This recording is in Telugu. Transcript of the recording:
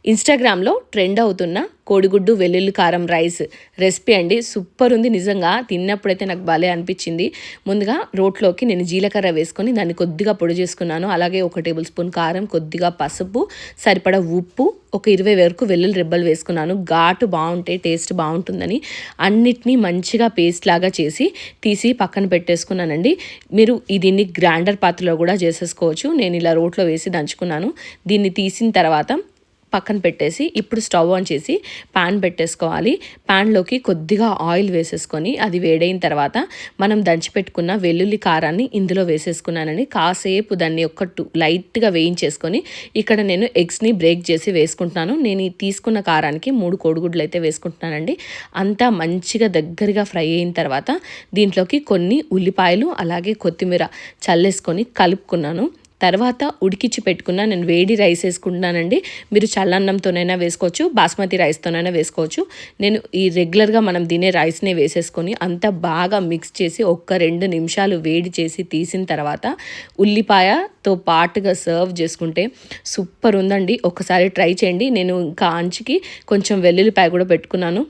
ఇన్స్టాగ్రామ్లో ట్రెండ్ అవుతున్న కోడిగుడ్డు వెల్లుల్లి కారం రైస్ రెసిపీ అండి. సూపర్ ఉంది నిజంగా. తిన్నప్పుడైతే నాకు భలే అనిపించింది. ముందుగా రోట్లోకి నేను జీలకర్ర వేసుకొని దాన్ని కొద్దిగా పొడి చేసుకున్నాను. అలాగే 1 టేబుల్ స్పూన్ కారం, కొద్దిగా పసుపు, సరిపడా ఉప్పు, ఒక 20 వరకు వెల్లుల్లి రెబ్బలు వేసుకున్నాను. ఘాటు బాగుంటే టేస్ట్ బాగుంటుందని అన్నిటినీ మంచిగా పేస్ట్ లాగా చేసి తీసి పక్కన పెట్టేసుకున్నానండి. మీరు దీన్ని గ్రైండర్ పాత్రలో కూడా చేసేసుకోవచ్చు. నేను ఇలా రోట్లో వేసి దంచుకున్నాను. దీన్ని తీసిన తర్వాత పక్కన పెట్టేసి ఇప్పుడు స్టవ్ ఆన్ చేసి పాన్ పెట్టేసుకోవాలి. పాన్లోకి కొద్దిగా ఆయిల్ వేసేసుకొని అది వేడైన తర్వాత మనం దంచిపెట్టుకున్న వెల్లుల్లి కారాన్ని ఇందులో వేసేసుకున్నానని కాసేపు దాన్ని లైట్గా వేయించేసుకొని ఇక్కడ నేను ఎగ్స్ని బ్రేక్ చేసి వేసుకుంటున్నాను. నేను తీసుకున్న కారానికి 3 కోడిగుడ్లు అయితే వేసుకుంటున్నానండి. అంతా మంచిగా దగ్గరగా ఫ్రై అయిన తర్వాత దీంట్లోకి కొన్ని ఉల్లిపాయలు అలాగే కొత్తిమీర చల్లేసుకొని కలుపుకున్నాను. తర్వాత ఉడికించి పెట్టుకున్న నేను వేడి రైస్ వేసుకుంటున్నానండి. మీరు చల్లన్నంతోనైనా వేసుకోవచ్చు, బాస్మతి రైస్తోనైనా వేసుకోవచ్చు. నేను ఈ రెగ్యులర్గా మనం తినే రైస్నే వేసేసుకొని అంతా బాగా మిక్స్ చేసి 1-2 నిమిషాలు వేడి చేసి తీసిన తర్వాత ఉల్లిపాయతో పాటుగా సర్వ్ చేసుకుంటే సూపర్ ఉందండి. ఒకసారి ట్రై చేయండి. నేను ఇంకా అంచుకి కొంచెం వెల్లుల్లిపాయ కూడా పెట్టుకున్నాను.